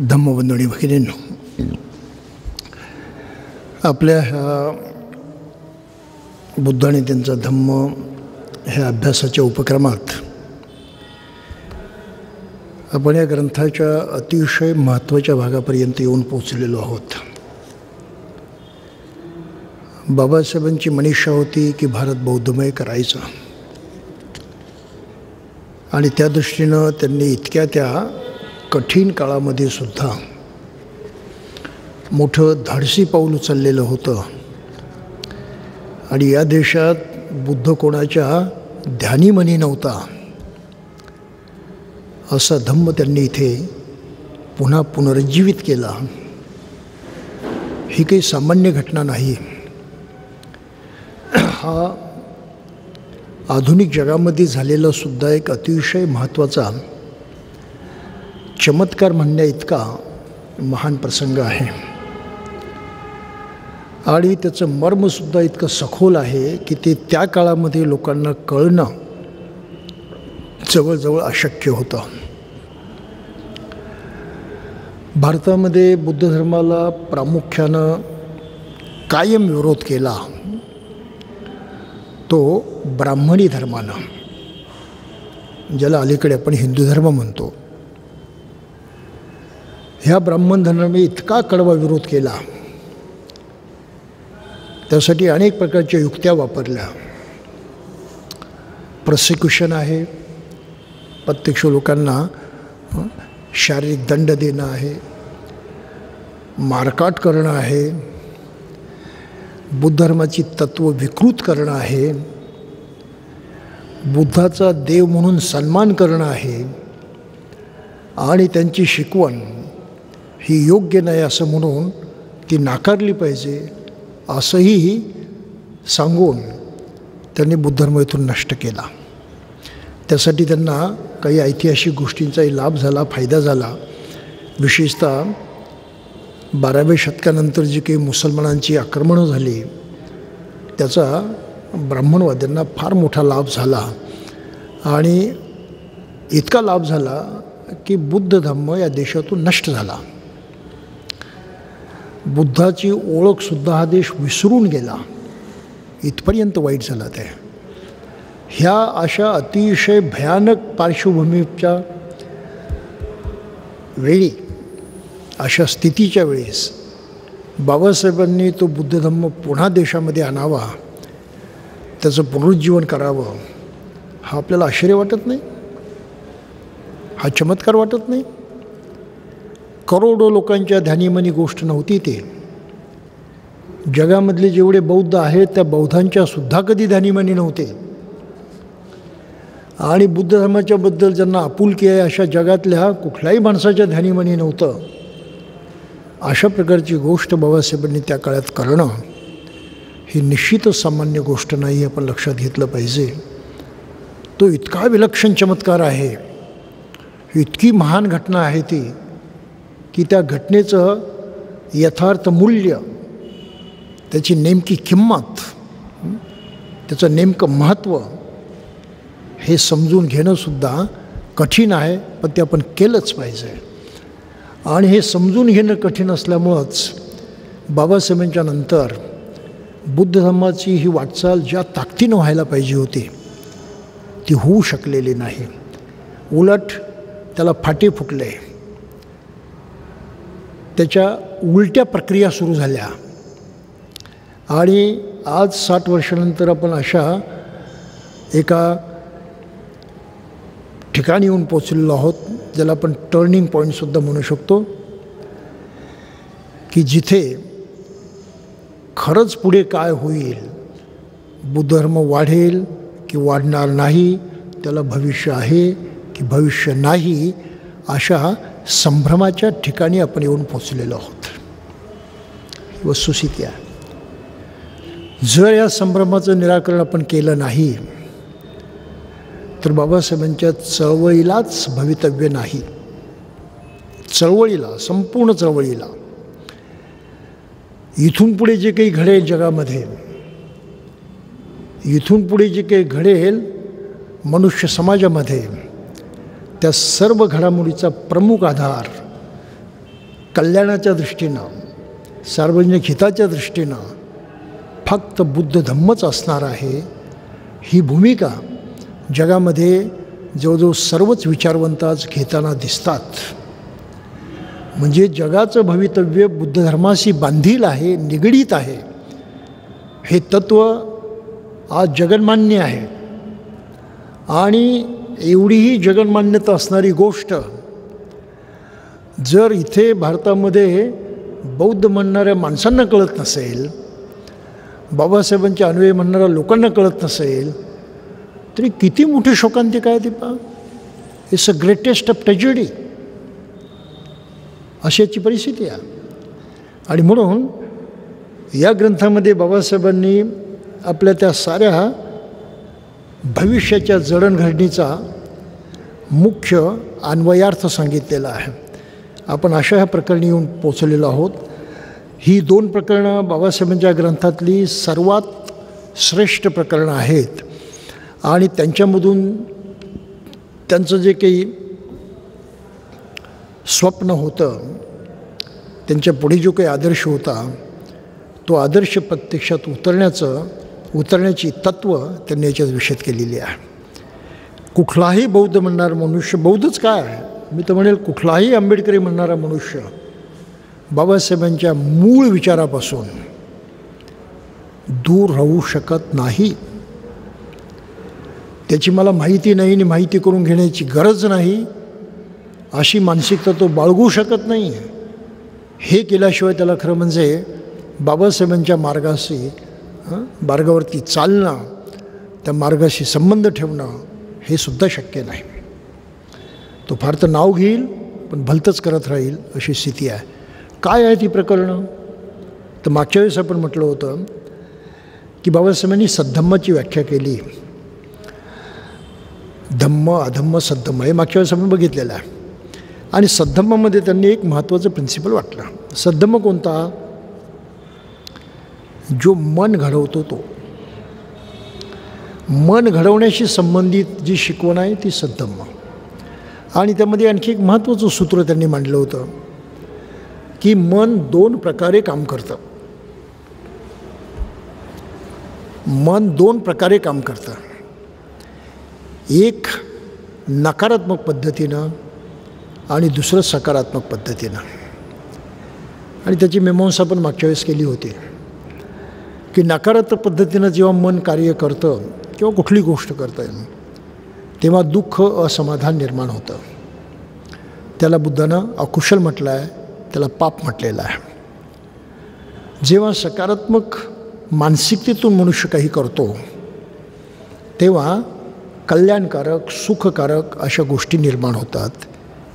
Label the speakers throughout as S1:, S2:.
S1: धम्मबंधुनी भगिनींनो, आपल्या ह्या बुद्ध आणि त्यांचा धम्म ह्या अभ्यासाच्या उपक्रमात आपण या ग्रंथाच्या अतिशय महत्त्वाच्या भागापर्यंत येऊन पोचलेलो आहोत. बाबासाहेबांची मनीषा होती की भारत बौद्धमय करायचा, आणि त्या दृष्टीनं त्यांनी इतक्या त्या कठीण काळामध्ये सुद्धा मोठं धाडसी पाऊल उचललेलं होतं. आणि या देशात बुद्ध कोणाच्या ध्यानीमनी नव्हता असा धम्म त्यांनी इथे पुन्हा पुनरुज्जीवित केला. ही काही सामान्य घटना नाही. हा आधुनिक जगामध्ये झालेला सुद्धा एक अतिशय महत्त्वाचा चमत्कार म्हणण्या इतका महान प्रसंग आहे. आणि त्याचं मर्मसुद्धा इतकं सखोल आहे की ते त्या काळामध्ये लोकांना कळणं जवळजवळ अशक्य होतं. भारतामध्ये बुद्ध धर्माला प्रामुख्यानं कायम विरोध केला तो ब्राह्मणी धर्मानं, ज्याला अलीकडे आपण हिंदू धर्म म्हणतो. ह्या ब्राह्मण धर्माने इतका कडवा विरोध केला, त्यासाठी अनेक प्रकारच्या युक्त्या वापरल्या. प्रोसिक्युशन आहे, प्रत्यक्ष लोकांना शारीरिक दंड देणं आहे, मारकाट करणं आहे, बुद्ध धर्माची तत्त्व विकृत करणं आहे, बुद्धाचा देव म्हणून सन्मान करणं आहे, आणि त्यांची शिकवण ही योग्य नाही असं म्हणून ती नाकारली पाहिजे असंही सांगून त्यांनी बुद्ध धर्म इथून नष्ट केला. त्यासाठी त्यांना काही ऐतिहासिक गोष्टींचाही लाभ झाला, फायदा झाला. विशेषतः 12व्या शतकानंतर जी काही मुसलमानांची आक्रमणं झाली त्याचा ब्राह्मणवाद्यांना फार मोठा लाभ झाला. आणि इतका लाभ झाला की बुद्ध धर्म या देशातून नष्ट झाला. बुद्धाची ओळखसुद्धा हा देश विसरून गेला, इथपर्यंत वाईट झाला. ते ह्या अशा अतिशय भयानक पार्श्वभूमीच्या वेळी, अशा स्थितीच्या वेळेस बाबासाहेबांनी तो बुद्ध धर्म पुन्हा देशामध्ये आणावा, त्याचं पुनरुज्जीवन करावं. हा आपल्याला आश्चर्य वाटत नाही? हा चमत्कार वाटत नाही? करोडो लोकांच्या ध्यानीमनी गोष्ट नव्हती. ते जगामधले जेवढे बौद्ध आहेत त्या बौद्धांच्या सुद्धा कधी ध्यानीमनी नव्हते. आणि बुद्ध धर्माच्याबद्दल ज्यांना आपुलकी आहे अशा जगातल्या कुठल्याही माणसाच्या ध्यानीमनी नव्हतं. अशा प्रकारची गोष्ट बाबासाहेबांनी त्या काळात करणं ही निश्चितच सामान्य गोष्ट नाही, आपण लक्षात घेतलं पाहिजे. तो इतका विलक्षण चमत्कार आहे, इतकी महान घटना आहे ती, की त्या घटनेचं यथार्थ मूल्य, त्याची नेमकी किंमत, त्याचं नेमकं महत्त्व हे समजून घेणंसुद्धा कठीण आहे, पण ते आपण केलंच पाहिजे. आणि हे समजून घेणं कठीण असल्यामुळंच बाबासाहेबांच्या नंतर बुद्ध धर्माची ही वाटचाल ज्या ताकदीनं व्हायला पाहिजे होती ती होऊ शकलेली नाही. उलट त्याला फाटे फुटले, त्याच्या उलट्या प्रक्रिया सुरू झाल्या. आणि आज 60 वर्षानंतर आपण अशा एका ठिकाणी येऊन पोचलेलो आहोत, ज्याला आपण टर्निंग पॉईंटसुद्धा म्हणू शकतो, की जिथे खरंच पुढे काय होईल, बुद्ध धर्म वाढेल की वाढणार नाही, त्याला भविष्य आहे की भविष्य नाही, अशा संभ्रमाच्या ठिकाणी आपण येऊन पोचलेलो आहोत. ही वस्तुस्थिती आहे. जर या संभ्रमाचं निराकरण आपण केलं नाही तर बाबासाहेबांच्या चळवळीलाच भवितव्य नाही. चळवळीला, संपूर्ण चळवळीला, इथून पुढे जे काही घडेल जगामध्ये, इथून पुढे जे काही घडेल मनुष्य समाजामध्ये, त्या सर्व घडामोडीचा प्रमुख आधार कल्याणाच्या दृष्टीनं, सार्वजनिक हिताच्या दृष्टीनं फक्त बुद्ध धम्मच असणार आहे, ही भूमिका जगामध्ये जवळजवळ सर्वच विचारवंत आज घेताना दिसतात. म्हणजे जगाचं भवितव्य बुद्ध धर्माशी बांधील आहे, निगडीत आहे, हे तत्त्व आज जगन्मान्य आहे. आणि एवढीही जगन्मान्यता असणारी गोष्ट जर इथे भारतामध्ये बौद्ध म्हणणाऱ्या माणसांना कळत नसेल, बाबासाहेबांचे अन्वयी म्हणणाऱ्या लोकांना कळत नसेल, तरी किती मोठी शोकांतिक आहे ती पहा. It's a greatest of tragedy, अशी याची परिस्थिती आहे. आणि म्हणून या ग्रंथामध्ये बाबासाहेबांनी आपल्या त्या साऱ्या भविष्याच्या जडणघडणीचा मुख्य अन्वयार्थ सांगितलेला आहे. आपण अशा ह्या प्रकरणी येऊन पोचलेलो आहोत. ही 2 प्रकरणं बाबासाहेबांच्या ग्रंथातली सर्वात श्रेष्ठ प्रकरणं आहेत. आणि त्यांच्यामधून त्यांचं जे काही स्वप्न होतं, त्यांच्या पुढे जो काही आदर्श होता, तो आदर्श प्रत्यक्षात उतरण्याची तत्त्व त्यांनी याच्यात विशद केलेली आहे. कुठलाही बौद्ध म्हणणारा मनुष्य, बौद्धच काय आहे, मी तर म्हणेल कुठलाही आंबेडकरी म्हणणारा मनुष्य बाबासाहेबांच्या मूळ विचारापासून दूर राहू शकत नाही. त्याची मला माहिती नाही आणि माहिती करून घेण्याची गरज नाही अशी मानसिकता तो बाळगू शकत नाही. हे केल्याशिवाय त्याला खरं म्हणजे बाबासाहेबांच्या मार्गावरती चालणं, त्या मार्गाशी संबंध ठेवणं हे सुद्धा शक्य नाही. तो फार तर नाव घेईल पण भलतंच करत राहील अशी स्थिती आहे. काय आहे ती प्रकरणं? तर मागच्या वेळेस आपण म्हटलं होतं की बाबासाहेबांनी सद्धम्माची व्याख्या केली. धम्म, अधम्म, सद्धम्म हे मागच्या वेळेस आपण बघितलेलं आहे. आणि सद्धम्मामध्ये त्यांनी एक महत्त्वाचं प्रिन्सिपल वाटलं. सद्धम्म कोणता? जो मन घडवतो तो. मन घडवण्याशी संबंधित जी शिकवण आहे ती सद्धम्म. आणि त्यामध्ये आणखी एक महत्त्वाचं सूत्र त्यांनी मांडलं होतं की मन 2 प्रकारे काम करतं. मन 2 प्रकारे काम करतं. एक नकारात्मक पद्धतीनं आणि दुसरं सकारात्मक पद्धतीनं. आणि त्याची मीमांसा पण मागच्या वेळेस केली होती की नकारात्मक पद्धतीनं जेव्हा मन कार्य करतं किंवा कुठली गोष्ट करतं तेव्हा दुःख, असमाधान निर्माण होतं. त्याला बुद्धानं अकुशल म्हटलं आहे, त्याला पाप म्हटलेलं आहे. जेव्हा सकारात्मक मानसिकतेतून मनुष्य काही करतो तेव्हा कल्याणकारक, सुखकारक अशा गोष्टी निर्माण होतात.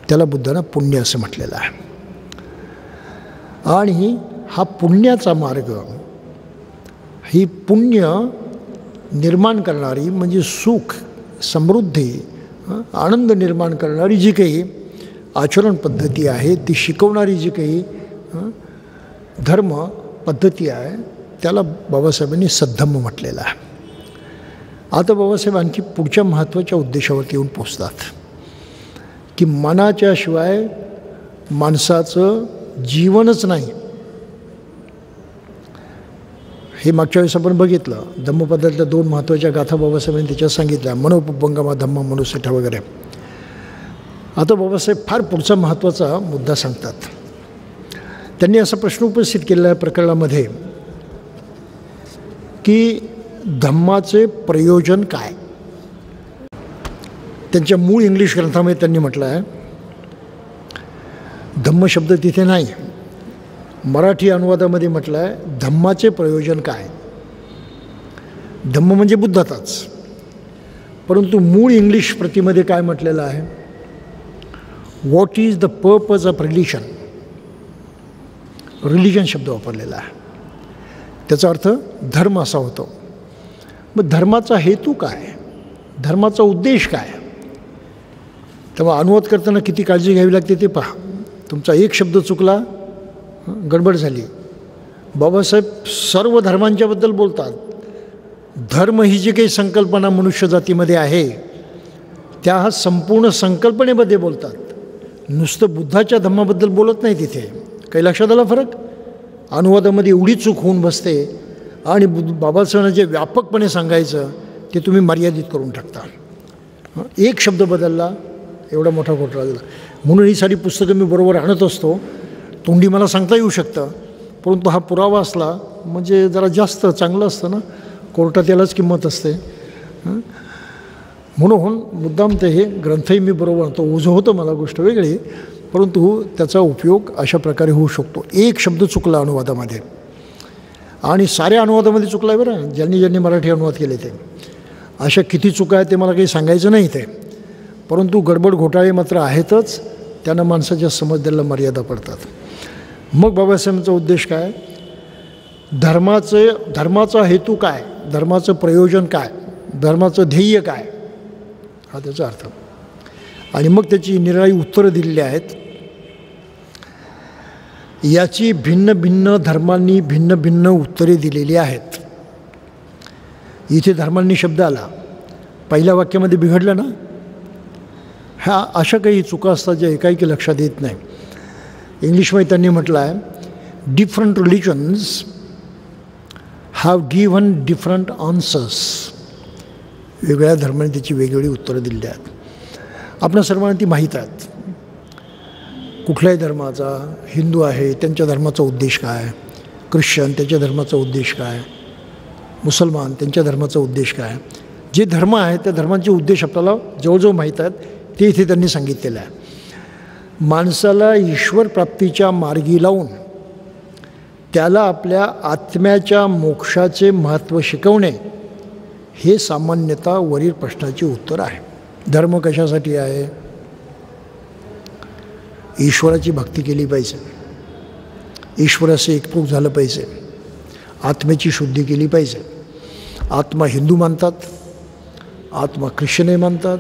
S1: त्याला बुद्धानं पुण्य असं म्हटलेलं आहे. आणि हा पुण्याचा मार्ग, ही पुण्य निर्माण करणारी म्हणजे सुख, समृद्धी, आनंद निर्माण करणारी जी काही आचरण पद्धती आहे, ती शिकवणारी जी काही धर्म पद्धती आहे त्याला बाबासाहेबांनी सद्धम्म म्हटलेलं आहे. आता बाबासाहेब आणखी पुढच्या महत्त्वाच्या उद्देशावरती येऊन पोचतात की मनाच्या शिवाय माणसाचं जीवनच नाही. हे मागच्या वेळेस आपण बघितलं. धम्मपदातल्या 2 महत्त्वाच्या गाथा बाबासाहेबांनी त्याच्यात सांगितल्या, मनोपभंगमा धम्म मनुसेठा वगैरे. आता बाबासाहेब फार पुढचा महत्त्वाचा मुद्दा सांगतात. त्यांनी असा प्रश्न उपस्थित केलेला आहे प्रकरणामध्ये की धम्माचे प्रयोजन काय. त्यांच्या मूळ इंग्लिश ग्रंथामध्ये त्यांनी म्हटलं आहे, धम्म शब्द तिथे नाही, मराठी अनुवादामध्ये म्हटलं आहे धम्माचे प्रयोजन काय. धम्म म्हणजे बुद्धताच, परंतु मूळ इंग्लिश प्रतीमध्ये काय म्हटलेलं आहे, what is the purpose of religion. Religion शब्द वापरलेला आहे. त्याचा अर्थ धर्म असा होतो. मग धर्माचा हेतू काय, धर्माचा उद्देश काय. तेव्हा अनुवाद करताना किती काळजी घ्यावी लागते ते पहा. तुमचा एक शब्द चुकला, गडबड झाली. बाबासाहेब सर्व धर्मांच्याबद्दल बोलतात. धर्म ही जी काही संकल्पना मनुष्य जातीमध्ये आहे त्या संपूर्ण संकल्पनेमध्ये बोलतात. नुसतं बुद्धाच्या धम्माबद्दल बोलत नाही तिथे. काही लक्षात आला फरक? अनुवादामध्ये एवढी चूक होऊन बसते आणि बाबासाहेबांना जे व्यापकपणे सांगायचं ते तुम्ही मर्यादित करून टाकता. एक शब्द बदलला एवढा मोठा घोटाळा झाला. म्हणून ही सारी पुस्तकं मी बरोबर आणत असतो. तोंडी मला सांगता येऊ शकतं, परंतु हा पुरावा असला म्हणजे जरा जास्त चांगलं असतं ना. कोर्टात यालाच किंमत असते. म्हणून मुद्दाम ते हे ग्रंथही मी बरोबर आणतो. ओझं होतं मला, गोष्ट वेगळी, परंतु त्याचा उपयोग अशा प्रकारे होऊ शकतो. एक शब्द चुकला अनुवादामध्ये आणि साऱ्या अनुवादामध्ये चुकला आहे बरं, ज्यांनी मराठी अनुवाद केले ते. अशा किती चुका आहेत ते मला काही सांगायचं नाही ते, परंतु गडबड घोटाळे मात्र आहेतच. त्यांना माणसाच्या समजदारीला मर्यादा पडतात. मग बाबासाहेबांचा उद्देश काय? धर्माचा हेतू काय, धर्माचं प्रयोजन काय, धर्माचं ध्येय काय, हा त्याचा अर्थ. आणि मग त्याची निराळी उत्तरं दिलेली आहेत. याची भिन्न भिन्न धर्मांनी भिन्न भिन्न उत्तरे दिलेली आहेत. इथे धर्मांनी शब्द आला, पहिल्या वाक्यामध्ये बिघडलं ना. ह्या अशा काही चुका असतात ज्या एकाएकी लक्षात येत नाही. इंग्लिशमध्ये त्यांनी म्हटलं आहे, different religions have given different answers. वेगळ्या धर्माने त्याची वेगवेगळी उत्तरं दिली आहेत. आपल्या सर्वांना ती माहीत आहेत. कुठल्याही धर्माचा, हिंदू आहे त्यांच्या धर्माचा उद्देश काय, ख्रिश्चन त्यांच्या धर्माचा उद्देश काय, मुसलमान त्यांच्या धर्माचा उद्देश काय. जे धर्म आहे त्या धर्मांचे उद्देश आपल्याला जवळजवळ माहीत आहेत. ते इथे त्यांनी सांगितलेलं आहे. माणसाला ईश्वर प्राप्तीच्या मार्गी लावून त्याला आपल्या आत्म्याच्या मोक्षाचे महत्त्व शिकवणे हे सामान्यतः वरील प्रश्नाचे उत्तर आहे. धर्म कशासाठी आहे? ईश्वराची भक्ती केली पाहिजे, ईश्वराचं एकरूप झालं पाहिजे, आत्म्याची शुद्धी केली पाहिजे. आत्मा हिंदू मानतात, आत्मा ख्रिश्चनही मानतात,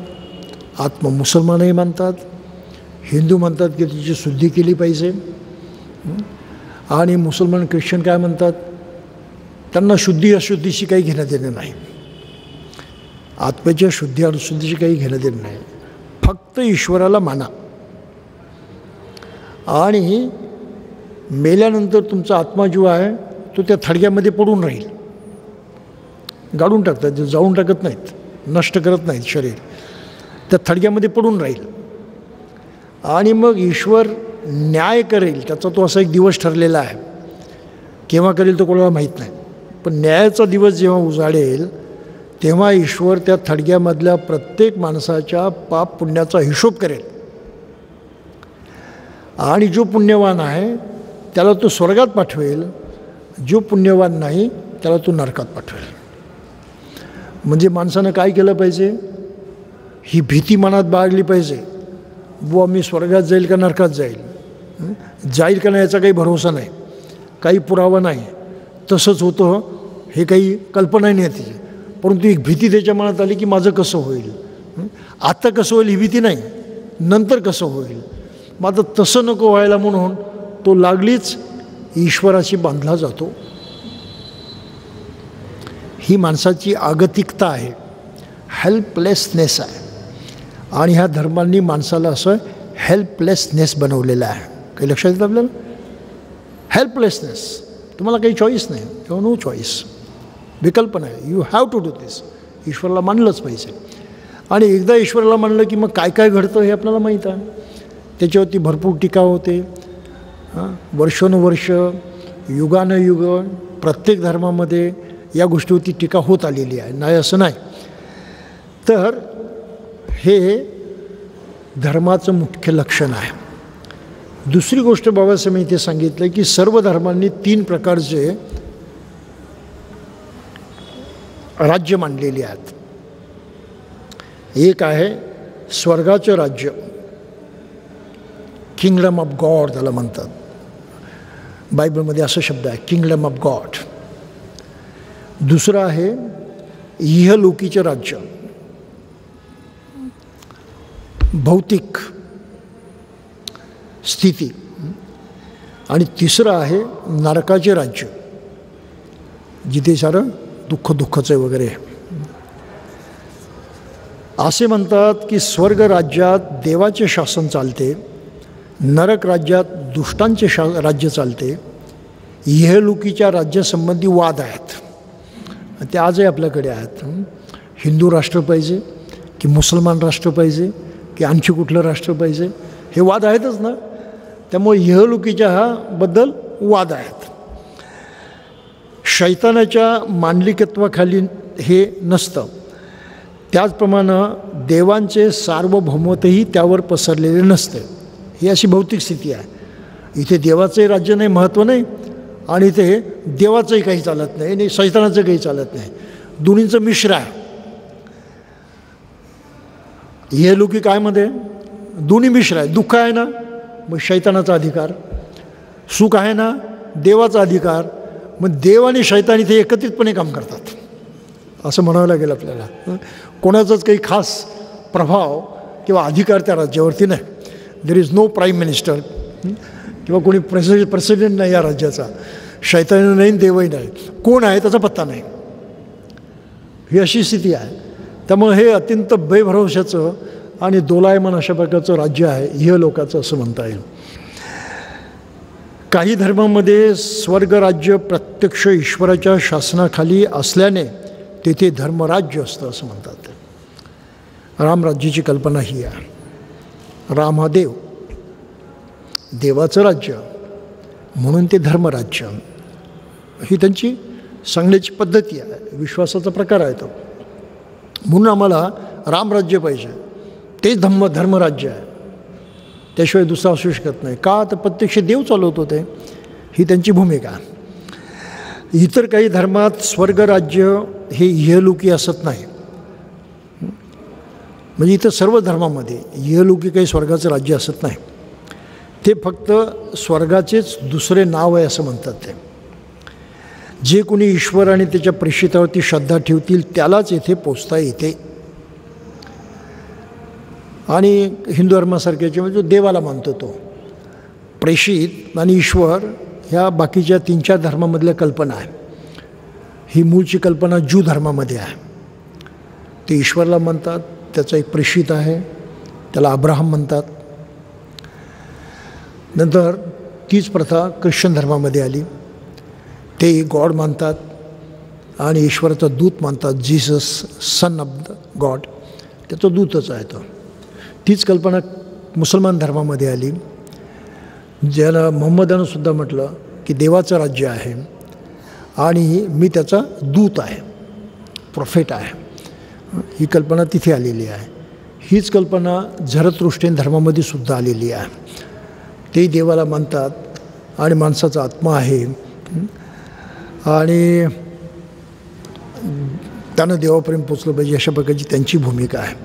S1: आत्मा मुसलमानही मानतात. हिंदू म्हणतात की तिची शुद्धी केली पाहिजे आणि मुसलमान ख्रिश्चन काय म्हणतात, त्यांना शुद्धी अशुद्धीशी काही घेणं देणं नाही. आत्म्याच्या शुद्धी अशुद्धीशी काही घेणं देणं नाही. फक्त ईश्वराला माना आणि मेल्यानंतर तुमचा आत्मा जो आहे तो त्या थडग्यामध्ये पडून राहील. गाडून टाकतात, जे जाळून टाकत नाहीत, नष्ट करत नाहीत शरीर, त्या थडग्यामध्ये पडून राहील. आणि मग ईश्वर न्याय करेल. त्याचा तो असा एक दिवस ठरलेला आहे. केव्हा करेल तो कोणाला माहीत नाही, पण न्यायाचा दिवस जेव्हा उजाडेल तेव्हा ईश्वर त्या थडग्यामधल्या प्रत्येक माणसाच्या पाप पुण्याचा हिशोब करेल. आणि जो पुण्यवान आहे त्याला तो स्वर्गात पाठवेल, जो पुण्यवान नाही त्याला तो नरकात पाठवेल. म्हणजे माणसानं काय केलं पाहिजे? ही भीती मनात बाळगली पाहिजे, बुवा मी स्वर्गात जाईल का नरकात जाईल, जाईल का नाही याचा काही भरोसा नाही, काही पुरावा नाही. तसंच होतं हे काही कल्पना नाही त्याची, परंतु एक भीती त्याच्या मनात आली की माझं कसं होईल, आता कसं होईल ही भीती नाही, नंतर कसं होईल. मग आता तसं नको व्हायला म्हणून तो लागलीच ईश्वराशी बांधला जातो. ही माणसाची आगतिकता आहे, हेल्पलेसनेस आहे. आणि ह्या धर्मांनी माणसाला असं हेल्पलेसनेस बनवलेलं आहे. काही लक्षात येतं आपल्याला? हेल्पलेसनेस. तुम्हाला काही चॉईस नाही, किंवा नो चॉईस, विकल्प नाही. यू हॅव टू डू दिस. ईश्वराला मानलंच पाहिजे. आणि एकदा ईश्वराला मानलं की मग काय काय घडतं हे आपल्याला माहीत आहे. त्याच्यावरती भरपूर टीका होते. वर्षानुवर्ष, युगानुयुग प्रत्येक धर्मामध्ये या गोष्टीवरती टीका होत आलेली आहे, नाही असं नाही. तर हे धर्माचं मुख्य लक्षण आहे. दुसरी गोष्ट बाबासाहेबांनी इथे सांगितलं की सर्व धर्मांनी 3 प्रकारचे राज्य मांडलेली आहेत. एक आहे स्वर्गाचं राज्य, किंगडम ऑफ गॉड त्याला म्हणतात. बायबलमध्ये असा शब्द आहे, किंगडम ऑफ गॉड. दुसरं आहे इहलोकीचे राज्य, भौतिक स्थिती. आणि तिसरं आहे नरकाचे राज्य, जिथे सारं दुःखचं वगैरे. असे म्हणतात की स्वर्ग राज्यात देवाचे शासन चालते, नरक राज्यात दुष्टांचे राज्य चालते, इहलोकीच्या राज्यासंबंधी वाद आहेत, ते आजही आपल्याकडे आहेत. हिंदू राष्ट्र पाहिजे की मुसलमान राष्ट्र पाहिजे की आणखी कुठलं राष्ट्र पाहिजे, हे वाद आहेतच ना. त्यामुळे इहलोकीच्या हा बद्दल वाद आहेत. शैतानाच्या मांडलिकत्वाखाली हे नसतं. त्याचप्रमाणे देवांचे सार्वभौमत्वही त्यावर पसरलेले नसते. ही अशी भौतिक स्थिती आहे. इथे देवाचंही राज्य नाही, महत्त्व नाही, आणि इथे देवाचंही काही चालत नाही आणि शैतानाचं काही चालत नाही. दोन्हींचं मिश्र आहे. हे लोकी कायमध्ये दोन्ही मिश्र आहे. दुःख आहे ना, मग शैतानाचा अधिकार, सुख आहे ना, देवाचा अधिकार. मग देव आणि शैतान इथे एकत्रितपणे काम करतात असं म्हणावं लागेल आपल्याला. कोणाचाच काही खास प्रभाव किंवा अधिकार त्या राज्यावरती नाही. There is no prime minister किंवा कोणी प्रेसिडेंट नाही या राज्याचा. शैतान नाही, देवही नाही, कोण आहे त्याचा पत्ता नाही. ही अशी स्थिती आहे. त्यामुळे हे अत्यंत बेभरवशाचं आणि दोलायमान अशा प्रकारचं राज्य आहे इहलोकाचं असं म्हणता येईल. काही धर्मामध्ये स्वर्गराज्य प्रत्यक्ष ईश्वराच्या शासनाखाली असल्याने तेथे धर्मराज्य असतं असं म्हणतात. रामराज्याची कल्पना ही आहे. राम हा देव, देवाचं राज्य म्हणून ते धर्मराज्य, ही त्यांची सांगण्याची पद्धती आहे, विश्वासाचा प्रकार आहे तो. म्हणून आम्हाला रामराज्य पाहिजे, तेच धर्मराज्य आहे, त्याशिवाय दुसरा असू शकत नाही. का तर प्रत्यक्ष देव चालवत होते, ही त्यांची भूमिका. इतर काही धर्मात स्वर्गराज्य हे इहलोकी असत नाही. म्हणजे इथं सर्व धर्मामध्ये इहलोकी काही स्वर्गाचं राज्य असत नाही. ते फक्त स्वर्गाचेच दुसरे नाव आहे असं म्हणतात. ते जे कोणी ईश्वर आणि त्याच्या प्रेषितावरती श्रद्धा ठेवतील त्यालाच येथे पोचता येते. आणि हिंदू धर्मासारख्याचे म्हणजे जो देवाला मानतो तो, प्रेषित आणि ईश्वर ह्या बाकीच्या 3-4 धर्मामधल्या कल्पना आहे. ही मूळची कल्पना ज्यू धर्मामध्ये आहे. ते ईश्वरला म्हणतात, त्याचा एक प्रेषित आहे, त्याला अब्राहम म्हणतात. नंतर तीच प्रथा ख्रिश्चन धर्मामध्ये आली. ते गॉड मानतात आणि ईश्वराचा दूत मानतात. Jesus son of the God, त्याचा दूतच आहे तो. तीच कल्पना मुसलमान धर्मामध्ये आली, ज्याला मोहम्मदानं सुद्धा म्हटलं की देवाचं राज्य आहे आणि मी त्याचा दूत आहे, प्रोफेट आहे. ही कल्पना तिथे आलेली आहे. हीच कल्पना झरतृष्ट्यन धर्मामध्ये सुद्धा आलेली आहे. तेही देवाला मानतात आणि माणसाचा आत्मा आहे आणि त्यानं देवापर्यंत पोचलं पाहिजे, अशा प्रकारची त्यांची भूमिका आहे.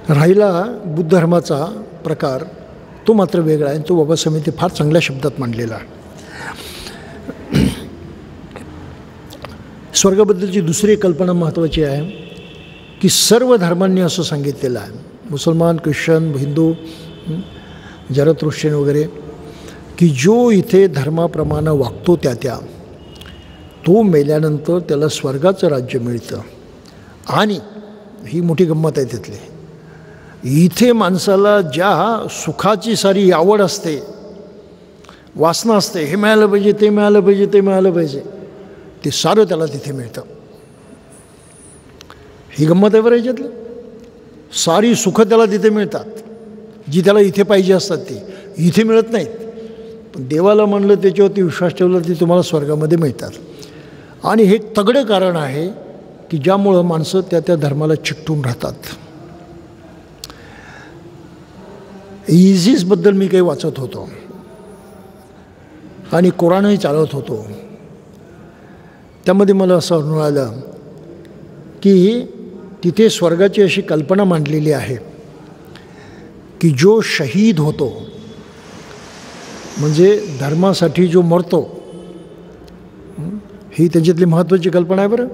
S1: राहिला बुद्ध धर्माचा प्रकार, तो मात्र वेगळा आहे. तो बाबासाहेबांनी ते फार चांगल्या शब्दात मांडलेला आहे. स्वर्गाबद्दलची दुसरी कल्पना महत्त्वाची आहे की सर्व धर्मांनी असं सांगितलेलं आहे, मुसलमान, ख्रिश्चन, हिंदू, झरतृष्ट्यन वगैरे, की जो इथे धर्माप्रमाणे वागतो त्या तो मेल्यानंतर त्याला स्वर्गाचं राज्य मिळतं. आणि ही मोठी गंमत आहे तिथली, इथे माणसाला ज्या सुखाची सारी आवड असते, वासना असते, हे मिळालं पाहिजे, ते मिळालं पाहिजे, ते मिळालं पाहिजे, ते सारं त्याला तिथे मिळतं. ही गंमत आहे बरं. याच्यातलं सारी सुखं त्याला तिथे मिळतात, जी त्याला इथे पाहिजे असतात ती इथे मिळत नाहीत. पण देवाला म्हणलं, त्याच्यावरती विश्वास ठेवला, ती तुम्हाला स्वर्गामध्ये मिळतात. आणि हे तगडं कारण आहे की ज्यामुळं माणसं त्या धर्माला चिकटून राहतात. इझिसबद्दल मी काही वाचत होतो आणि कुराणही चालवत होतो. त्यामध्ये मला असं मिळालं की तिथे स्वर्गाची अशी कल्पना मांडलेली आहे की जो शहीद होतो, म्हणजे धर्मासाठी जो मरतो, ही त्याच्यातली महत्त्वाची कल्पना आहे बरं.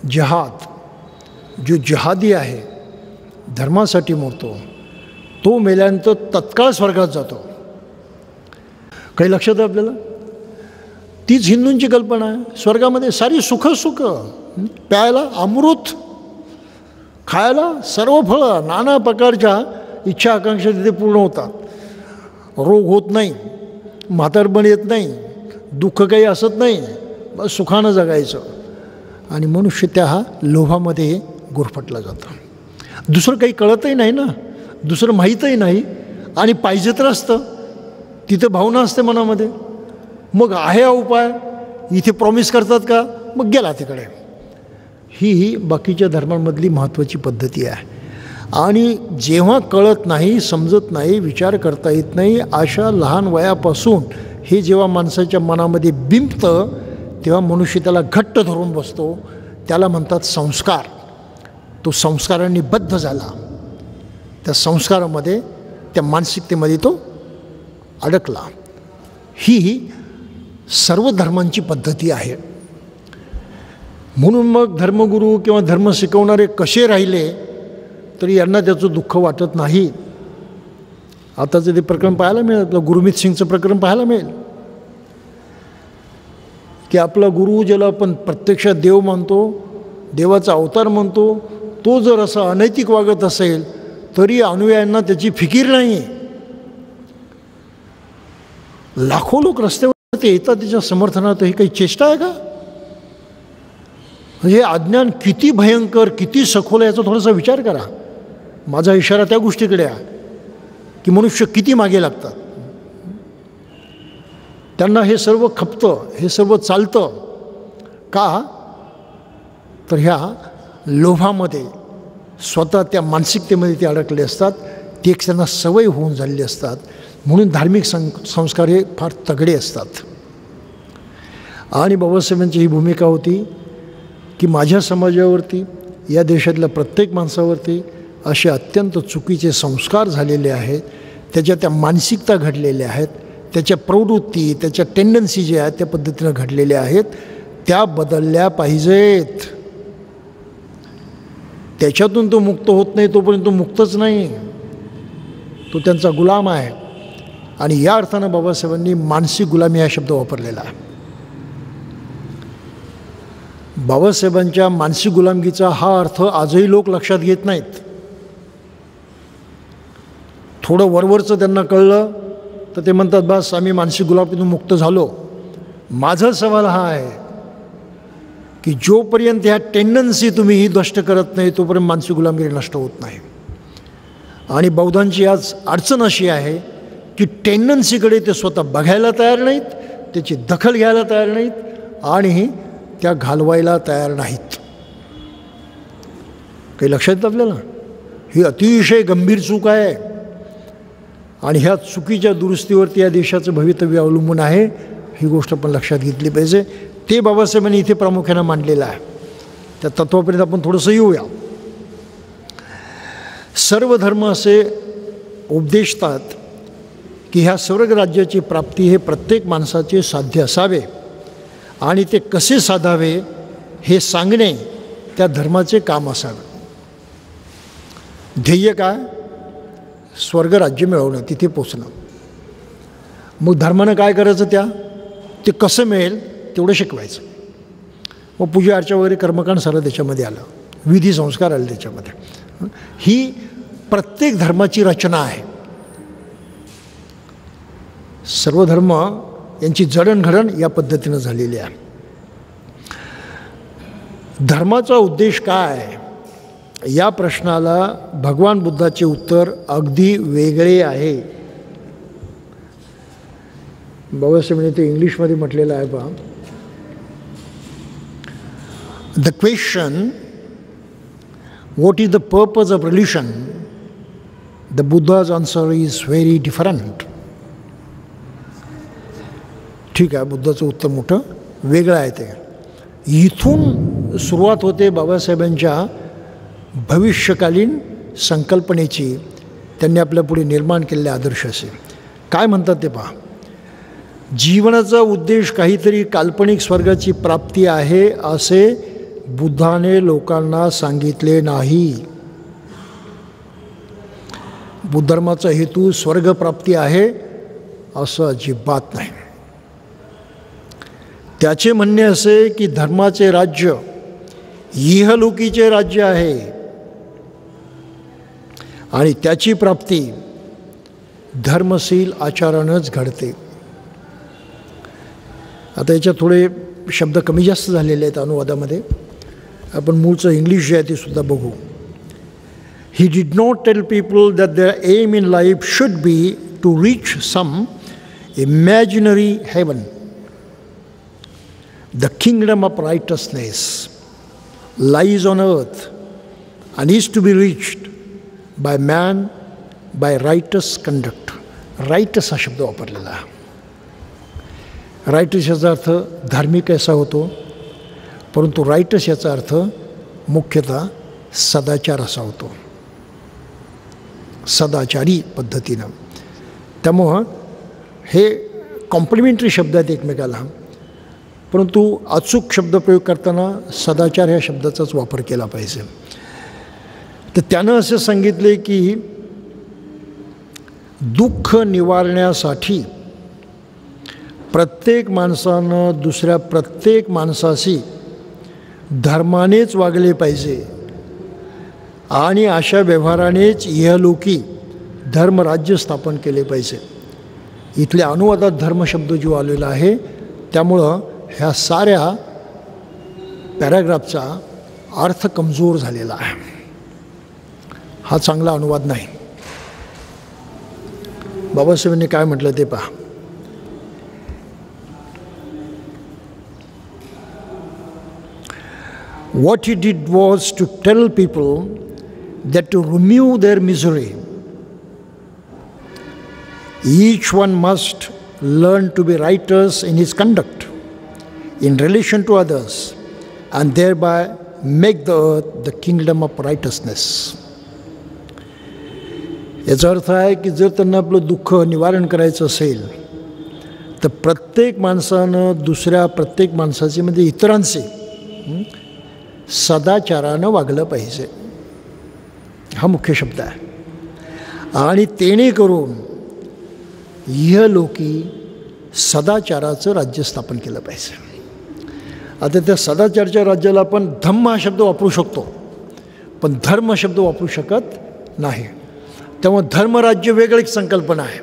S1: जहाद, जो जिहादी आहे, धर्मासाठी मरतो, तो मेल्यानंतर तत्काळ स्वर्गात जातो. काही लक्षात आहे आपल्याला? तीच हिंदूंची कल्पना आहे. स्वर्गामध्ये सारी सुख, प्यायला अमृत, खायला सर्व फळं, नाना प्रकारच्या इच्छा आकांक्षा तिथे पूर्ण होतात. रोग होत नाही, म्हातारपण येत नाही, दुःख काही असत नाही, बस सुखानं जगायचं. आणि मनुष्य त्या लोभामध्ये गुरफटला जातं. दुसरं काही कळतही नाही ना, दुसरं माहीतही नाही, आणि पाहिजे तर असतं, तिथं भावना असते मनामध्ये. मग आहे हा उपाय, इथे प्रॉमिस करतात का, मग गेला तिकडे. ही बाकीच्या धर्मांमधली महत्त्वाची पद्धती आहे. आणि जेव्हा कळत नाही, समजत नाही, विचार करता येत नाही, अशा लहान वयापासून हे जेव्हा माणसाच्या मनामध्ये बिंबतं, तेव्हा मनुष्य त्याला घट्ट धरून बसतो. त्याला म्हणतात संस्कार. तो संस्कारांनी बद्ध झाला, त्या संस्कारामध्ये, त्या मानसिकतेमध्ये तो अडकला. ही सर्व धर्मांची पद्धती आहे. म्हणून मग धर्मगुरू किंवा धर्म शिकवणारे कसे राहिले तरी यांना त्याचं दुःख वाटत नाही. आताचं ते प्रकरण पाहायला मिळेल, आपलं गुरमीत सिंगचं प्रकरण पाहायला मिळेल की आपला गुरु ज्याला आपण प्रत्यक्षात देव मानतो, देवाचा अवतार म्हणतो, तो जर असा अनैतिक वागत असेल तरी अनुयायांना त्याची फिकीर नाही. लाखो लोक रस्त्यावरती येतात त्याच्या समर्थनात. ही काही चेष्टा आहे का? हे अज्ञान किती भयंकर, किती सखोल आहे याचा थोडासा विचार करा. माझा इशारा त्या गोष्टीकडे आहे की मनुष्य किती मागे लागतात. त्यांना हे सर्व खपतं, हे सर्व चालतं का? तर ह्या लोभामध्ये, स्वतः त्या मानसिकतेमध्ये ते अडकले असतात. ती एक त्यांना सवय होऊन झालेली असतात. म्हणून धार्मिक संस्कार हे फार तगडे असतात. आणि बाबासाहेबांची ही भूमिका होती की माझ्या समाजावरती, या देशातल्या प्रत्येक माणसावरती असे अत्यंत चुकीचे संस्कार झालेले आहेत, त्याच्या त्या मानसिकता घडलेल्या आहेत, त्याच्या प्रवृत्ती, त्याच्या टेंडन्सी जे आहेत त्या पद्धतीनं घडलेल्या आहेत, त्या बदलल्या पाहिजेत. त्याच्यातून तो मुक्त होत नाही तोपर्यंत तो मुक्तच नाही, तो त्यांचा गुलाम आहे. आणि या अर्थानं बाबासाहेबांनी मानसिक गुलामी हा शब्द वापरलेला आहे. बाबासाहेबांच्या मानसिक गुलामगीचा हा अर्थ आजही लोक लक्षात घेत नाहीत. थोडं वरवरचं त्यांना कळलं तर ते म्हणतात बस आम्ही मानसिक गुलामीतून मुक्त झालो. माझा सवाल हा आहे की जोपर्यंत ह्या टेंडन्सी तुम्ही ही नष्ट करत नाही तोपर्यंत मानसिक गुलामगिरी नष्ट होत नाही. आणि बौद्धांची आज अडचण अशी आहे की टेंडन्सीकडे ते स्वतः बघायला तयार नाहीत, त्याची दखल घ्यायला तयार नाहीत आणि त्या घालवायला तयार नाहीत. काही लक्षात येतं आपल्याला? ही अतिशय गंभीर चूक आहे. आणि ह्या चुकीच्या दुरुस्तीवरती या देशाचं भवितव्य अवलंबून आहे. ही गोष्ट आपण लक्षात घेतली पाहिजे. ते बाबासाहेबांनी इथे प्रामुख्यानं मांडलेलं आहे. त्या तत्वापर्यंत आपण थोडंसं येऊया. सर्व धर्म असे उपदेशतात की ह्या स्वर्ग राज्याची प्राप्ती हे प्रत्येक माणसाचे साध्य असावे आणि ते कसे साधावे हे सांगणे त्या धर्माचे काम असावे. ध्येय काय? स्वर्गराज्य मिळवणं, तिथे पोचणं. मग धर्मानं काय करायचं? ते कसं मिळेल तेवढं शिकवायचं. मग पूजा अर्चा वगैरे कर्मकांड सारं त्याच्यामध्ये आलं, विधी संस्कार आले त्याच्यामध्ये. ही प्रत्येक धर्माची रचना आहे. सर्व धर्म यांची जडणघडण या पद्धतीनं झालेली आहे. धर्माचा उद्देश काय या प्रश्नाला भगवान बुद्धाचे उत्तर अगदी वेगळे आहे. बाबासाहेबांनी ते इंग्लिशमध्ये म्हटलेलं आहे पहा. The question what is the purpose of religion, the Buddha's answer is very different. ठीक आहे, बुद्धाचं उत्तर मोठं वेगळं आहे. ते इथून सुरुवात होते बाबासाहेबांच्या भविष्यकालीन संकल्पनेची. त्यांनी आपल्या पुढे निर्माण केलेले आदर्श असे काय म्हणतात ते पहा. जीवनाचा उद्देश काहीतरी काल्पनिक स्वर्गाची प्राप्ती आहे असे बुद्धाने लोकांना सांगितले नाही. बुद्ध धर्माचा हेतू स्वर्गप्राप्ती आहे असं अजिबात नाही. त्याचे म्हणणे असे की धर्माचे राज्य इहलोकीचे राज्य आहे आणि त्याची प्राप्ती धर्मशील आचारानंच घडते. आता याच्यात थोडे शब्द कमी जास्त झालेले आहेत अनुवादामध्ये. आपण मूळचं इंग्लिश जे आहे ते सुद्धा बघू. He did not tell people that their aim in life should be to reach some imaginary heaven. The kingdom of righteousness lies on earth and is to be reached by man by righteous conduct. Righteous हा शब्द वापरलेला आहे. Rights याचा अर्थ धार्मिक असा होतो, परंतु रायटस याचा अर्थ मुख्यतः सदाचार असा होतो, सदाचारी पद्धतीनं. त्यामुळं हे कॉम्प्लिमेंटरी शब्द आहेत एकमेकाला, परंतु अचूक शब्दप्रयोग करताना सदाचार ह्या शब्दाचाच वापर केला पाहिजे. तर त्यानं असं सांगितले की दुःख निवारण्यासाठी प्रत्येक माणसानं दुसऱ्या प्रत्येक माणसाशी धर्मानेच वागले पाहिजे आणि अशा व्यवहारानेच इहलोकी धर्मराज्य स्थापन केले पाहिजे. इथल्या अनुवादात धर्मशब्द जो आलेला आहे त्यामुळं ह्या साऱ्या पॅराग्राफचा अर्थ कमजोर झालेला आहे. हा चांगला अनुवाद नाही. बाबासाहेबांनी काय म्हटलं ते पहा. What he did was to tell people that to remove their misery, each one must learn to be righteous in his conduct, in relation to others, and thereby make the earth the kingdom of righteousness. याचा अर्थ आहे की जर त्यांना आपलं दुःख निवारण करायचं असेल तर प्रत्येक माणसानं दुसऱ्या प्रत्येक माणसाचे म्हणजे इतरांचे सदाचारानं वागलं पाहिजे. हा मुख्य शब्द आहे. आणि तेणे करून इहलोकी सदाचाराचं राज्य स्थापन केलं पाहिजे. आता त्या सदाचारच्या राज्याला आपण धम्म हा शब्द वापरू शकतो, पण धर्म शब्द वापरू शकत नाही. त्यामुळे धर्मराज्य वेगळी संकल्पना आहे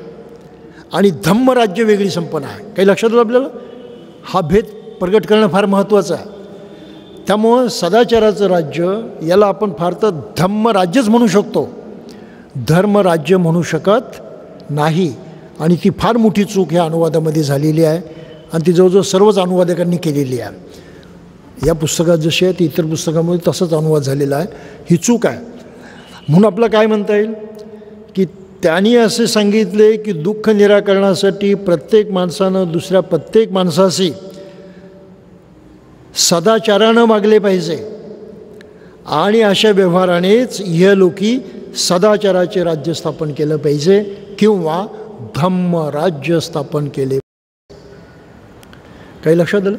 S1: आणि धम्मराज्य वेगळी संकल्पना आहे. काही लक्षात आलं आपल्याला? हा भेद प्रगट करणं फार महत्त्वाचं आहे. त्यामुळं सदाचाराचं राज्य याला आपण फार तर धम्मराज्यच म्हणू शकतो, धर्मराज्य म्हणू शकत नाही. आणि ती फार मोठी चूक ह्या अनुवादामध्ये झालेली आहे आणि ती जवळजवळ सर्वच अनुवादकांनी केलेली आहे. या पुस्तकात जशी आहे ती इतर पुस्तकामध्ये तसंच अनुवाद झालेला आहे. ही चूक आहे. म्हणून आपलं काय म्हणता येईल की त्यांनी असे सांगितले की दुःख निराकरणासाठी प्रत्येक माणसानं दुसऱ्या प्रत्येक माणसाशी सदाचारानं वागले पाहिजे आणि अशा व्यवहारानेच इहलोकी सदाचाराचे राज्य स्थापन केलं पाहिजे किंवा धम्मराज्य स्थापन केले. काही लक्षात आलं?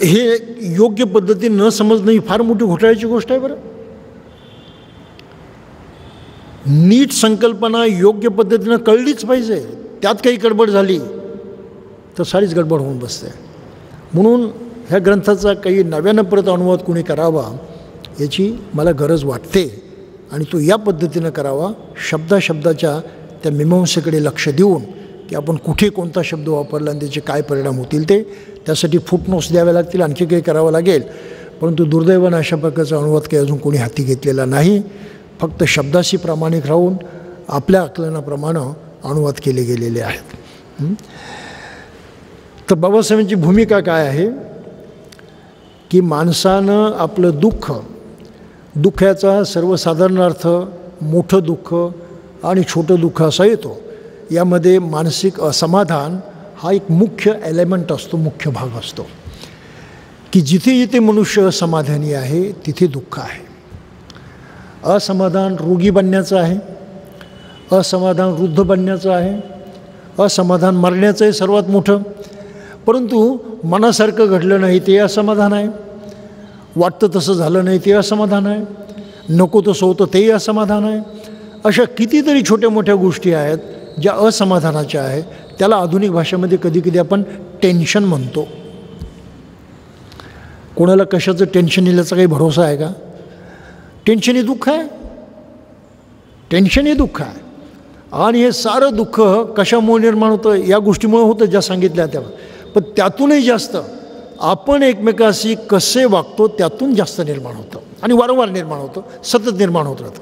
S1: हे योग्य पद्धतीने न समजणं ही फार मोठी घोटाळ्याची गोष्ट आहे. बरं, नीट संकल्पना योग्य पद्धतीनं कळलीच पाहिजे. त्यात काही गडबड झाली तर सारीच गडबड होऊन बसते. म्हणून ह्या ग्रंथाचा काही नव्यानं परत अनुवाद कोणी करावा याची मला गरज वाटते आणि तो या पद्धतीनं करावा, शब्दाशब्दाच्या त्या मीमांसेकडे लक्ष देऊन की आपण कुठे कोणता शब्द वापरला आणि त्याचे काय परिणाम होतील ते. त्यासाठी फुटनोट्स द्याव्या लागतील, आणखी काही करावं लागेल. परंतु दुर्दैवानं अशा प्रकारचा अनुवाद काही अजून कोणी हाती घेतलेला नाही. फक्त शब्दाशी प्रामाणिक राहून आपल्या आकलनाप्रमाणे अनुवाद केले गेलेले आहेत. तर बाबासाहेबांची भूमिका काय आहे की माणसानं आपलं दुःखाचा सर्वसाधारण अर्थ मोठं दुःख आणि छोटं दुःख असा येतो. यामध्ये मानसिक असमाधान हा एक मुख्य एलिमेंट असतो, मुख्य भाग असतो की जिथे जिथे मनुष्य असमाधानी आहे तिथे दुःख आहे. असमाधान रोगी बनण्याचं आहे, असमाधान वृद्ध बनण्याचं आहे, असमाधान मरण्याचं आहे सर्वात मोठं. परंतु मनासारखं घडलं नाही ते असमाधान आहे, वाटतं तसं झालं नाही ते असमाधान आहे, नको तसं होतं तेही असमाधान आहे. अशा कितीतरी छोट्या मोठ्या गोष्टी आहेत ज्या असमाधानाच्या आहेत. त्याला आधुनिक भाषेमध्ये कधी कधी आपण टेन्शन म्हणतो. कोणाला कशाचं टेन्शन येण्याचा काही भरोसा आहे का? टेन्शन हे दुःख आहे, टेन्शन हे दुःख आहे. आणि हे सारं दुःख कशामुळे निर्माण होतं? या गोष्टीमुळे होतं ज्या सांगितल्या त्या. पण त्यातूनही जास्त आपण एकमेकाशी कसे वागतो त्यातून जास्त निर्माण होतं आणि वारंवार निर्माण होतं, सतत निर्माण होत राहतं.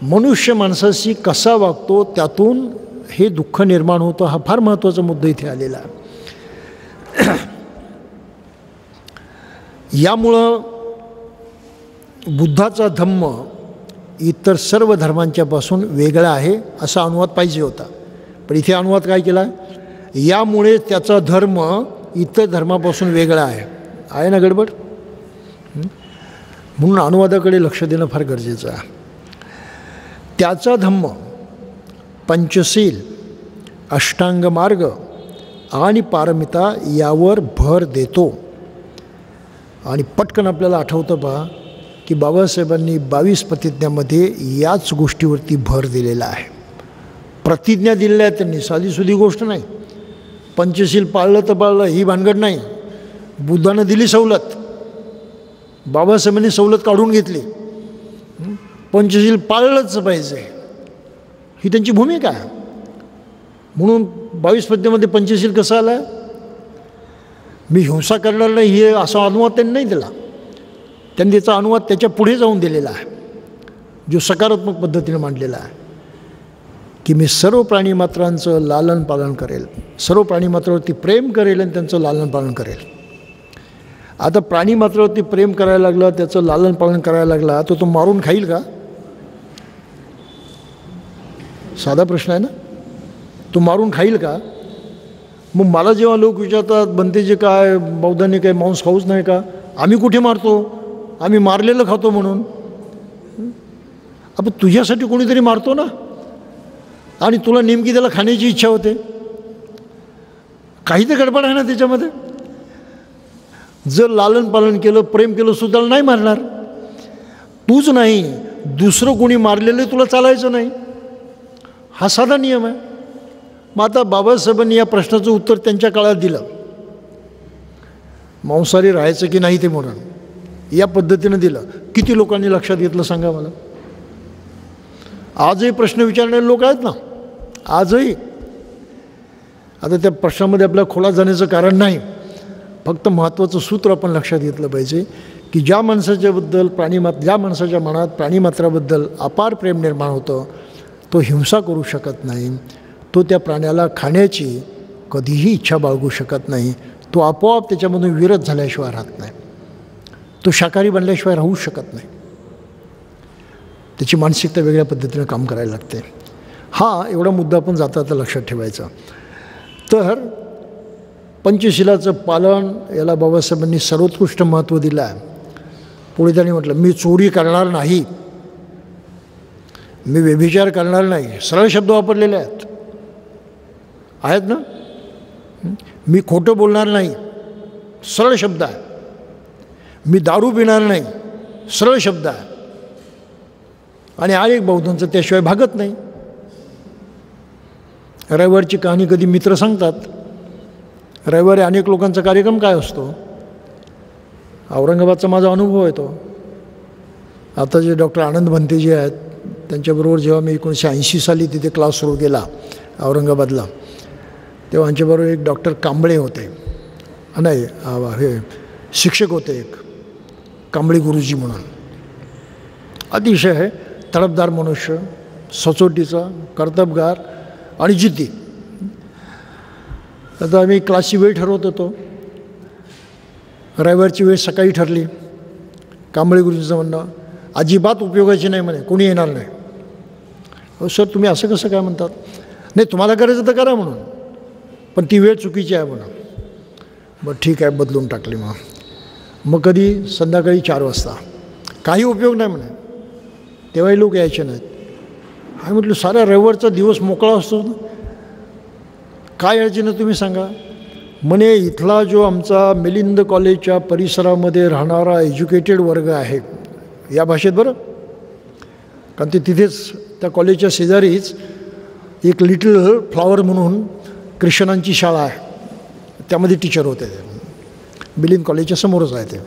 S1: मनुष्य माणसाशी कसा वागतो त्यातून हे दुःख निर्माण होतं. हा फार महत्त्वाचा मुद्दा इथे आलेला आहे. यामुळं बुद्धाचा धम्म इतर सर्व धर्मांच्यापासून वेगळा आहे असा अनुवाद पाहिजे होता. पण इथे अनुवाद काय केला? यामुळे त्याचा धर्म इतर धर्मापासून वेगळा आहे. आहे ना गडबड? म्हणून अनुवादाकडे लक्ष देणं फार गरजेचं आहे. त्याचा धम्म पंचशील, अष्टांग मार्ग आणि पारमिता यावर भर देतो. आणि पटकन आपल्याला आठवतं पहा की बाबासाहेबांनी 22 प्रतिज्ञामध्ये याच गोष्टीवरती भर दिलेला आहे. प्रतिज्ञा दिलेल्या आहेत त्यांनी, साधीसुधी गोष्ट नाही. पंचशील पाळलं तर पाळलं ही भानगड नाही. बुद्धानं दिली सवलत, बाबासाहेबांनी सवलत काढून घेतली. पंचशील पाळलंच पाहिजे ही त्यांची भूमिका आहे. म्हणून 22 प्रतिज्ञेमध्ये पंचशील कसं आला? मी हिंसा करणार नाही हे असा अनुवाद त्यांनी नाही दिला. त्यांनी त्याचा अनुवाद त्याच्या पुढे जाऊन दिलेला आहे, जो सकारात्मक पद्धतीने मांडलेला आहे की मी सर्व प्राणीमात्रांचं लालन पालन करेल, सर्व प्राणीमात्रावरती प्रेम करेल आणि त्यांचं लालन पालन करेल. आता प्राणीमात्रावरती प्रेम करायला लागला, त्याचं लालन पालन करायला लागला, तो मारून खाईल का? साधा प्रश्न आहे ना. तो मारून खाईल का? मग मला जेव्हा लोक विचारतात बनतेजे काय बौद्धांनी काय मांस खाऊच नाही का, आम्ही कुठे मारतो, आम्ही मारलेलं खातो म्हणून. आपण तुझ्यासाठी कोणीतरी मारतो ना, आणि तुला नेमकी त्याला खाण्याची इच्छा होते. काही तर गडबड आहे ना त्याच्यामध्ये. जर लालन पालन केलं, प्रेम केलं सुद्धा नाही मारणार. तूच नाही दुसरं कोणी मारलेलं तुला चालायचं नाही. हा साधा नियम आहे. मग आता बाबासाहेबांनी या प्रश्नाचं उत्तर त्यांच्या काळात दिलं, मांसाहारी राहायचं की नाही ते म्हणून या पद्धतीनं दिलं. किती लोकांनी लक्षात घेतलं सांगा मला? आजही प्रश्न विचारणारे लोक आहेत ना, आजही. आता त्या प्रश्नामध्ये आपल्याला खोलात जाण्याचं कारण नाही, फक्त महत्त्वाचं सूत्र आपण लक्षात घेतलं पाहिजे की ज्या माणसाच्याबद्दल ज्या माणसाच्या मनात प्राणीमात्राबद्दल अपार प्रेम निर्माण होतं, तो हिंसा करू शकत नाही, तो त्या प्राण्याला खाण्याची कधीही इच्छा बाळगू शकत नाही, तो आपोआप त्याच्यामधून विरत झाल्याशिवाय राहत नाही, तो शाकाहारी बनल्याशिवाय राहू शकत नाही. त्याची मानसिकता वेगळ्या पद्धतीनं काम करायला लागते. हा एवढा मुद्दा आपण जाता आता लक्षात ठेवायचा. तर पंचशिलाचं पालन याला बाबासाहेबांनी सर्वोत्कृष्ट महत्त्व दिलं आहे. पुढे त्यांनी म्हटलं मी चोरी करणार नाही, मी व्यभिचार करणार नाही. सरळ शब्द वापरलेले आहेत ना. मी खोटं बोलणार नाही, सरळ शब्द आहे. मी दारू पिणार नाही, सरळ शब्द आहे. आणि अनेक बौद्धांचं त्याशिवाय भागत नाही. रविवारची कहाणी कधी मित्र सांगतात. रविवारी अनेक लोकांचा कार्यक्रम काय असतो? औरंगाबादचा माझा अनुभव आहे तो. आता जे डॉक्टर आनंद भंते जे आहेत त्यांच्याबरोबर जेव्हा मी 1980 साली तिथे क्लास सुरू केला औरंगाबादला, तेव्हा आमच्याबरोबर एक डॉक्टर कांबळे होते. नाही हे शिक्षक होते एक कांबळे गुरुजी म्हणून. अतिशय तडफदार मनुष्य, सचोटीचा, कर्तबगार आणि जिद्दी. आता आम्ही क्लासची वेळ ठरवत होतो. रविवारची वेळ सकाळी ठरली. कांबळे गुरुजीचं म्हणणं अजिबात उपयोगाची नाही म्हणे, कोणी येणार नाही. हो सर तुम्ही असं कसं काय म्हणतात? नाही तुम्हाला करायचं तर करा म्हणून, पण ती वेळ चुकीची आहे म्हणून. बरं ठीक आहे, बदलून टाकली. मग कधी संध्याकाळी 4 वाजता. काही उपयोग नाही म्हणे, तेव्हाही लोक यायचे नाहीत. आणि म्हटलं सारा रविवारचा दिवस मोकळा असतो, काय यायचे ना तुम्ही सांगा. म्हणे इथला जो आमचा मिलिंद कॉलेजच्या परिसरामध्ये राहणारा एज्युकेटेड वर्ग आहे, या भाषेत बरं, कारण ते तिथेच त्या कॉलेजच्या शेजारीच एक लिटल फ्लॉवर म्हणून ख्रिश्चनांची शाळा आहे, त्यामध्ये टीचर होते. मिलिंद कॉलेजच्या समोरच आहे ते.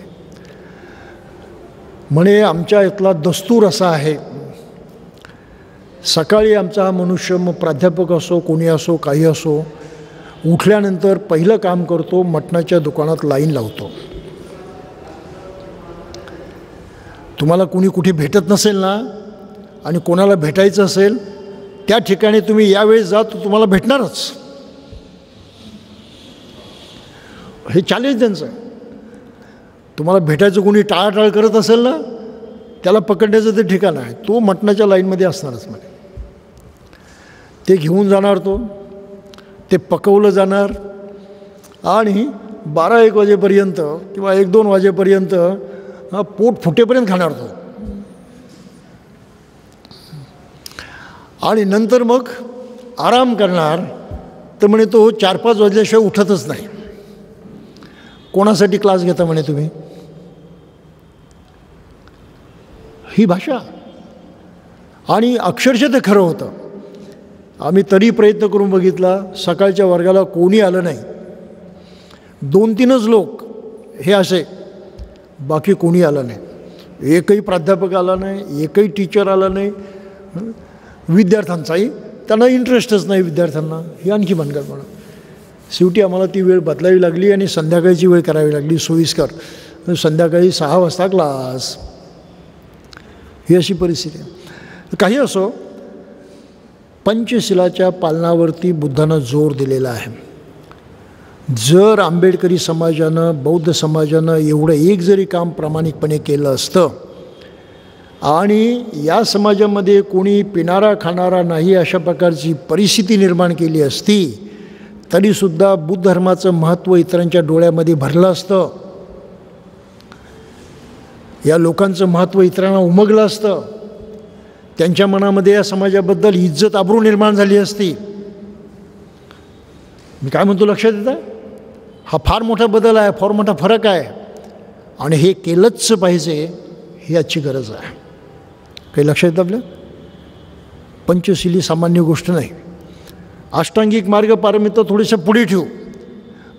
S1: म्हणे आमच्या इथला दस्तूर असा आहे सकाळी आमचा हा मनुष्य, मग प्राध्यापक असो, कोणी असो, काही असो, उठल्यानंतर पहिलं काम करतो, मटणाच्या दुकानात लाईन लावतो. तुम्हाला कुणी कुठे भेटत नसेल ना, आणि कोणाला भेटायचं असेल त्या ठिकाणी तुम्ही यावेळेस जा, तो तुम्हाला भेटणारच. हे चॅलेंज त्यांचं. तुम्हाला भेटायचं कोणी टाळाटाळ करत असेल ना, त्याला पकडण्याचं ते ठिकाण आहे. तो मटणाच्या लाईनमध्ये असणारच म्हणे. ते घेऊन जाणार, ते पकवलं जाणार, आणि 12-1 वाजेपर्यंत किंवा 1-2 वाजेपर्यंत पोट फुटेपर्यंत खाणार तो. आणि नंतर मग आराम करणार. तर म्हणे तो 4-5 वाजल्याशिवाय उठतच नाही. कोणासाठी क्लास घेता म्हणे तुम्ही? ही भाषा. आणि अक्षरशः ते खरं होतं. आम्ही तरी प्रयत्न करून बघितला, सकाळच्या वर्गाला कोणी आलं नाही. 2-3च लोक हे असे, बाकी कोणी आलं नाही. एकही प्राध्यापक आला नाही, एकही टीचर आला नाही. विद्यार्थ्यांचाही त्यांना इंटरेस्टच नाही विद्यार्थ्यांना. ही आणखी भानगडपणा. शेवटी आम्हाला ती वेळ बदलावी लागली आणि संध्याकाळची वेळ करावी लागली सोयीस्कर. संध्याकाळी 6 वाजता क्लास. ही अशी परिस्थिती आहे. काही असो, पंचशिलाच्या पालनावरती बुद्धानं जोर दिलेला आहे. जर आंबेडकरी समाजानं, बौद्ध समाजानं एवढं एक जरी काम प्रामाणिकपणे केलं असतं, आणि या समाजामध्ये कोणी पिणारा खाणारा नाही अशा प्रकारची परिस्थिती निर्माण केली असती, तरीसुद्धा बुद्ध धर्माचं महत्त्व इतरांच्या डोळ्यामध्ये भरलं असतं. या लोकांचं महत्त्व इतरांना उमगलं असतं. त्यांच्या मनामध्ये या समाजाबद्दल इज्जत आबरू निर्माण झाली असती. मी काय म्हणतो लक्षात येतं? हा फार मोठा बदल आहे, फार मोठा फरक आहे. आणि हे केलंच पाहिजे, ही आजची गरज आहे. काही लक्षात येतं आपल्या? पंचशिली सामान्य गोष्ट नाही. अष्टांगिक मार्ग पारमिता थोडेसे पुढे ठेवू,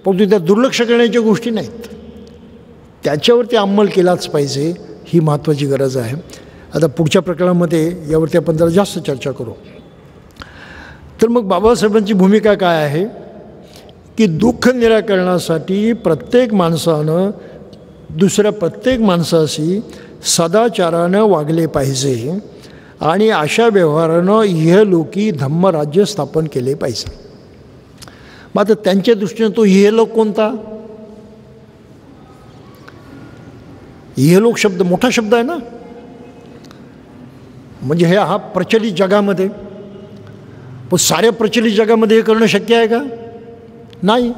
S1: परंतु त्या दुर्लक्ष करण्याच्या गोष्टी नाहीत. त्याच्यावरती अंमल केलाच पाहिजे, ही महत्त्वाची गरज आहे. आता पुढच्या प्रकरणामध्ये यावरती आपण जरा जास्त चर्चा करू. तर मग बाबासाहेबांची भूमिका काय आहे की दुःख निराकरणासाठी प्रत्येक माणसानं दुसऱ्या प्रत्येक माणसाशी सदाचारानं वागले पाहिजे आणि अशा व्यवहारानं इहलोकी धम्मराज्य स्थापन केले पाहिजे. मग आता त्यांच्या दृष्टीने तो इहलोक कोणता? इहलोक शब्द मोठा शब्द आहे ना. म्हणजे हे हा प्रचलित जगामध्ये, पण साऱ्या प्रचलित जगामध्ये हे करणं शक्य आहे का? नाही.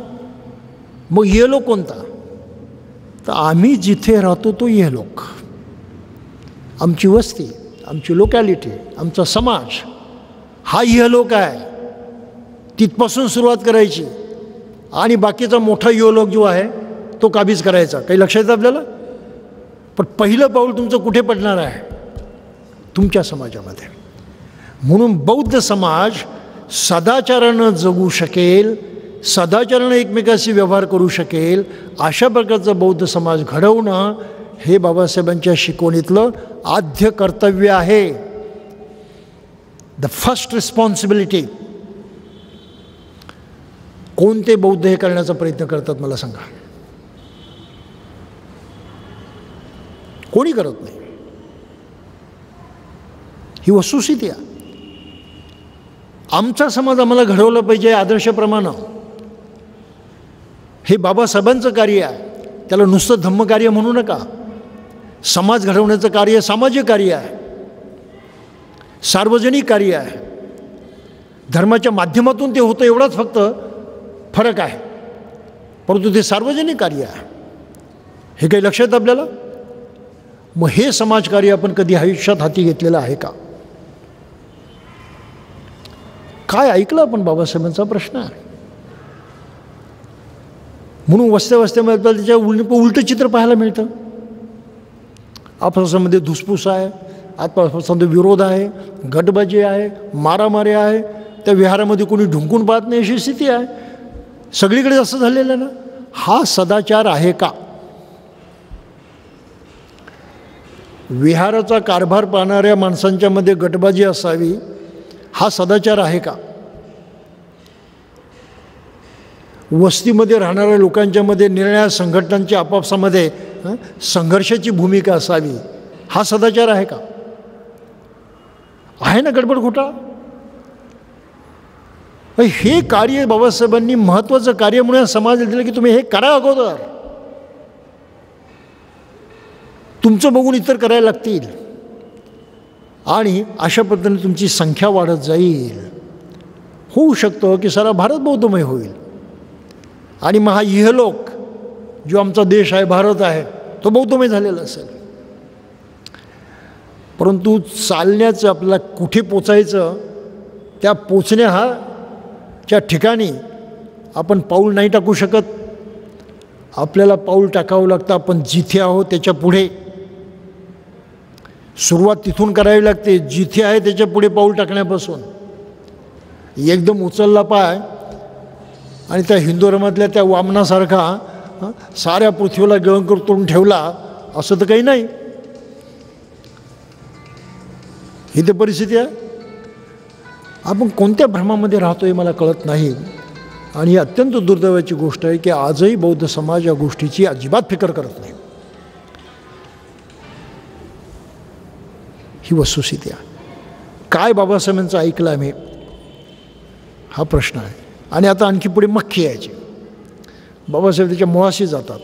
S1: मग इहलोक कोणता? तर आम्ही जिथे राहतो तो इहलोक. आमची वस्ती, आमची लोकॅलिटी, आमचा समाज हा इहलोक आहे. तिथपासून सुरुवात करायची आणि बाकीचा मोठा इहलोक जो आहे तो काबीज करायचा. काही लक्षात येतं आपल्याला? पण पहिलं पाऊल तुमचं कुठे पडणार आहे? तुमच्या समाजामध्ये. म्हणून बौद्ध समाज सदाचारानं जगू शकेल, सदाचारानं एकमेकाशी व्यवहार करू शकेल, अशा प्रकारचा बौद्ध समाज घडवणं हे बाबासाहेबांच्या शिकवणीतलं आद्य कर्तव्य आहे. The first responsibility. कोणते बौद्ध हे करण्याचा प्रयत्न करतात मला सांगा? कोणी करत नाही. ही वस्तुस्थिती आहे. आमचा समाज आम्हाला घडवलं पाहिजे आदर्शप्रमाणे. हे बाबासाहेबांचं कार्य आहे. त्याला नुसतं धम्मकार्य म्हणू नका. समाज घडवण्याचं कार्य सामाजिक कार्य आहे, सार्वजनिक कार्य आहे. धर्माच्या माध्यमातून ते होतं एवढाच फक्त फरक आहे, परंतु ते सार्वजनिक कार्य आहे. हे काही लक्षात आपल्याला? मग हे समाजकार्य आपण कधी आयुष्यात हाती घेतलेलं आहे का? काय ऐकलं आपण बाबासाहेबांचा प्रश्न आहे. म्हणून वस्त्या वस्त्यामध्ये आपल्याला त्याच्या उलटं चित्र पाहायला मिळतं. आपसामध्ये धुसफूस आहे, आपसामध्ये विरोध आहे, गटबाजी आहे, मारामारी आहे. त्या विहारामध्ये कोणी ढुंकून पाहत नाही अशी स्थिती आहे. सगळीकडे असं झालेलं आहे ना. हा सदाचार आहे का? विहाराचा कारभार पाहणाऱ्या माणसांच्या मध्ये गटबाजी असावी हा सदाचार आहे का? वस्तीमध्ये राहणाऱ्या लोकांच्यामध्ये निरनिराळ्या संघटनांच्या आपापसामध्ये संघर्षाची भूमिका असावी, हा सदाचार आहे का? आहे ना गडबड घोटाळा? हे कार्य बाबासाहेबांनी महत्त्वाचं कार्य म्हणून समाजाला दिलं की तुम्ही हे करा अगोदर, तुमचं बघून इतर करायला लागतील आणि अशा पद्धतीने तुमची संख्या वाढत जाईल. होऊ शकतं की सारा भारत बौद्धमय होईल आणि मग हा इहलोक जो आमचा देश आहे, भारत आहे, तो बौद्धमय झालेला असेल. परंतु चालण्याचं आपल्याला कुठे पोचायचं, त्या पोचण्याच्या ठिकाणी आपण पाऊल नाही टाकू शकत. आपल्याला पाऊल टाकावं लागतं. आपण जिथे आहोत त्याच्या पुढे सुरुवात तिथून करावी लागते, जिथे आहे त्याच्या पुढे पाऊल टाकण्यापासून. एकदम उचलला पाय आणि त्या हिंदू धर्मातल्या त्या वामनासारखा साऱ्या पृथ्वीला गिळंकर करून ठेवला असं तर काही नाही. ही ते परिस्थिती आहे. आपण कोणत्या भ्रमामध्ये राहतोय मला कळत नाही. आणि ही अत्यंत दुर्दैवाची गोष्ट आहे की आजही बौद्ध समाज या गोष्टीची अजिबात फिकर करत नाही. ही वस्तुस्थिती आहे. काय बाबासाहेबांचं ऐकलं आम्ही, हा प्रश्न आहे. आणि आता आणखी पुढे मख्खी यायची. बाबासाहेब त्याच्या मुळाशी जातात.